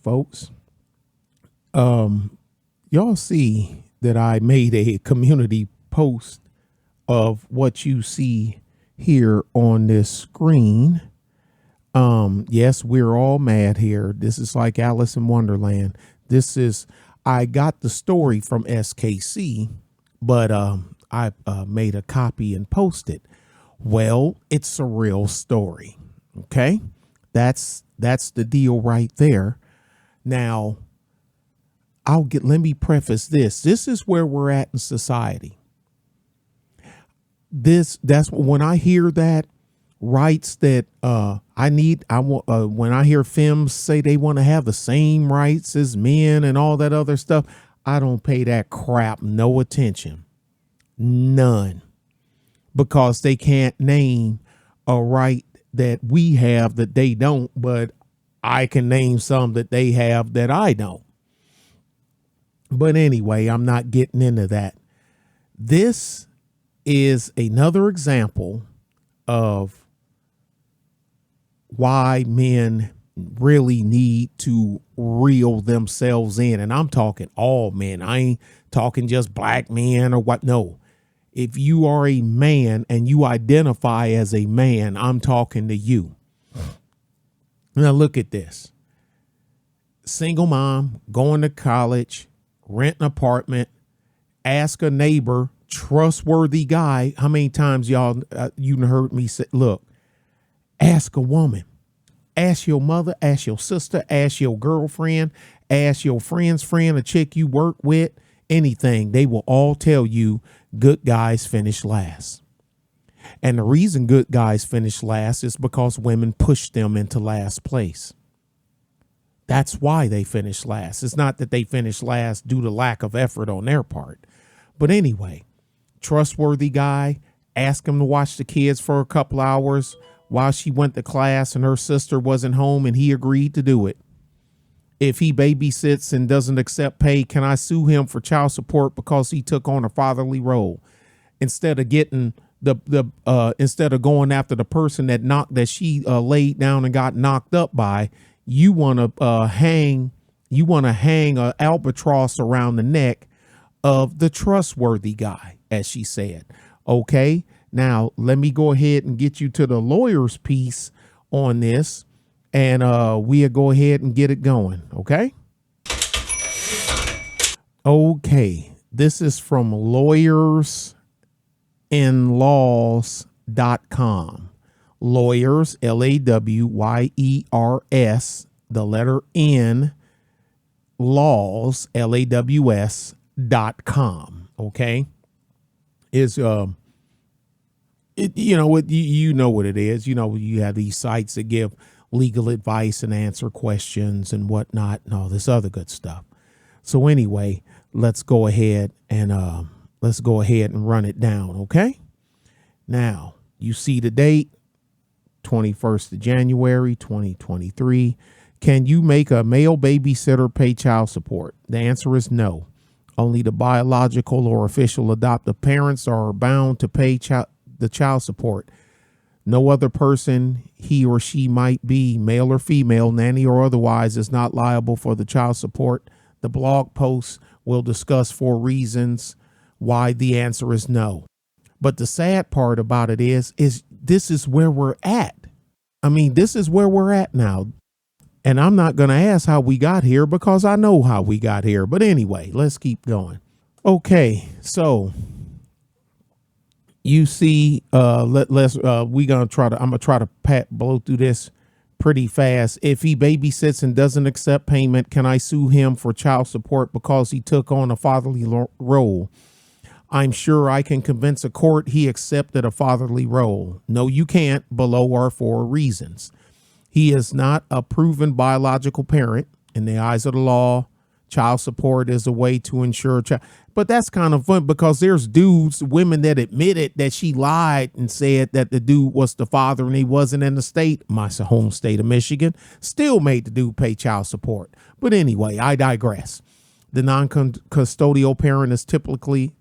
folks. Y'all see that I made a community post of what you see here on this screen. Yes, we're all mad here. This is like Alice in Wonderland. I got the story from SKC, but I made a copy and posted. Well, it's a real story. Okay, that's the deal right there. Now, let me preface this. This is where we're at in society. That's when I hear that rights that when I hear femmes say they want to have the same rights as men and all that other stuff, I don't pay that crap no attention. None. Because they can't name a right that we have that they don't, but I can name some that they have that I don't. But anyway, I'm not getting into that. This is another example of why men really need to reel themselves in. And I'm talking all men. I ain't talking just black men or what. No. If you are a man and you identify as a man, I'm talking to you. Now look at this. Single mom, going to college, rent an apartment, ask a neighbor, trustworthy guy. How many times y'all, you heard me say, look, ask a woman, ask your mother, ask your sister, ask your girlfriend, ask your friend's friend, a chick you work with, anything. They will all tell you good guys finish last. And the reason good guys finish last is because women push them into last place. That's why they finish last. It's not that they finish last due to lack of effort on their part. But anyway, trustworthy guy, ask him to watch the kids for a couple hours while she went to class and her sister wasn't home, and he agreed to do it. If he babysits and doesn't accept pay, can I sue him for child support because he took on a fatherly role? Instead of getting instead of going after the person that she laid down and got knocked up by, you want to hang an albatross around the neck of the trustworthy guy, as she said. Okay, now let me go ahead and get you to the lawyer's piece on this, and we'll go ahead and get it going. Okay. Okay. This is from lawyersinlaws.com. Lawyers, LAWYERS, the letter N, laws, LAWS.com. Okay. Is you know what it is. You know, you have these sites that give legal advice and answer questions and whatnot and all this other good stuff. So anyway, let's go ahead and run it down. Okay. Now you see the date, 21st of January, 2023. Can you make a male babysitter pay child support? The answer is no. Only the biological or official adoptive parents are bound to pay the child support. No other person, he or she might be, male or female, nanny or otherwise, is not liable for the child support. The blog post will discuss 4 reasons why the answer is no. But the sad part about it is this is where we're at. I mean, this is where we're at now. And I'm not going to ask how we got here because I know how we got here. But anyway, let's keep going. Okay, so you see, I'm gonna try to blow through this pretty fast. If he babysits and doesn't accept payment, can I sue him for child support because he took on a fatherly role? I'm sure I can convince a court he accepted a fatherly role. No, you can't. Below are 4 reasons. He is not a proven biological parent. In the eyes of the law, child support is a way to ensure child. But that's kind of fun because there's women that admitted that she lied and said that the dude was the father and he wasn't in the state, my home state of Michigan, still made the dude pay child support. But anyway, I digress. The non-custodial parent is typically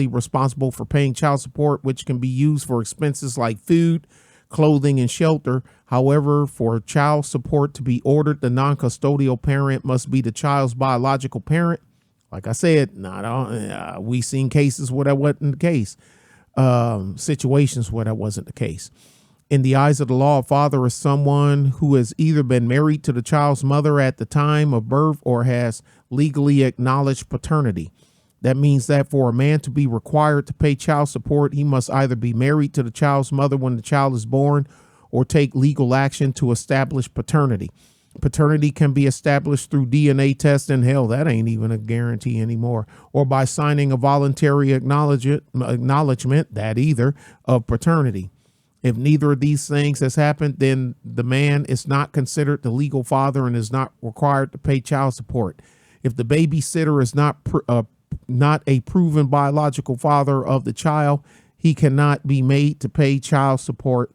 responsible for paying child support, which can be used for expenses like food, clothing, and shelter. However, for child support to be ordered, the non-custodial parent must be the child's biological parent. Like I said, we seen cases where that wasn't the case, situations where that wasn't the case. In the eyes of the law, a father is someone who has either been married to the child's mother at the time of birth or has legally acknowledged paternity. That means that for a man to be required to pay child support, he must either be married to the child's mother when the child is born or take legal action to establish paternity. Paternity can be established through DNA testing. Hell, that ain't even a guarantee anymore. Or by signing a voluntary acknowledgement, that either, of paternity. If neither of these things has happened, then the man is not considered the legal father and is not required to pay child support. If the babysitter is not a proven biological father of the child, he cannot be made to pay child support.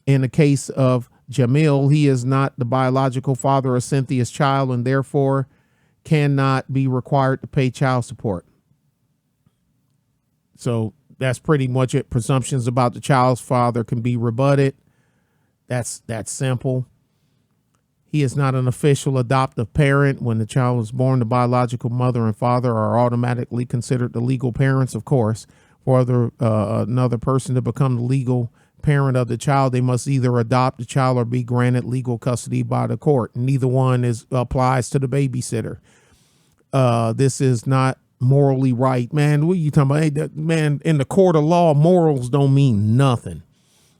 In the case of Jamil, he is not the biological father of Cynthia's child and therefore cannot be required to pay child support. So that's pretty much it. Presumptions about the child's father can be rebutted. That's simple. He is not an official adoptive parent. When the child was born, the biological mother and father are automatically considered the legal parents, of course. For another person to become the legal parent of the child, they must either adopt the child or be granted legal custody by the court. Neither one applies to the babysitter. This is not morally right. Man, what are you talking about? Hey, man, in the court of law, morals don't mean nothing.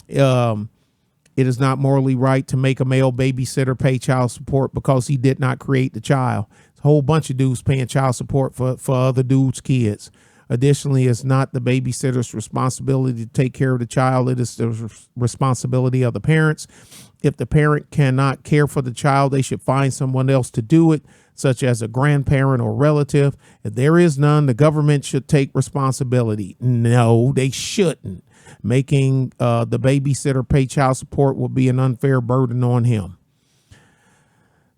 It is not morally right to make a male babysitter pay child support because he did not create the child. It's a whole bunch of dudes paying child support for other dudes' kids. Additionally, it's not the babysitter's responsibility to take care of the child. It is the responsibility of the parents. If the parent cannot care for the child, they should find someone else to do it, such as a grandparent or relative. If there is none, the government should take responsibility. No, they shouldn't. Making the babysitter pay child support will be an unfair burden on him.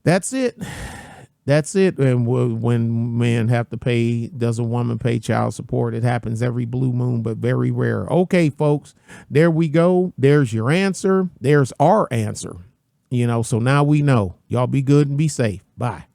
That's it. That's it. And when men have to pay, does a woman pay child support? It happens every blue moon, but very rare. Okay, folks, there we go. There's your answer. There's our answer. So now we know. Y'all be good and be safe. Bye.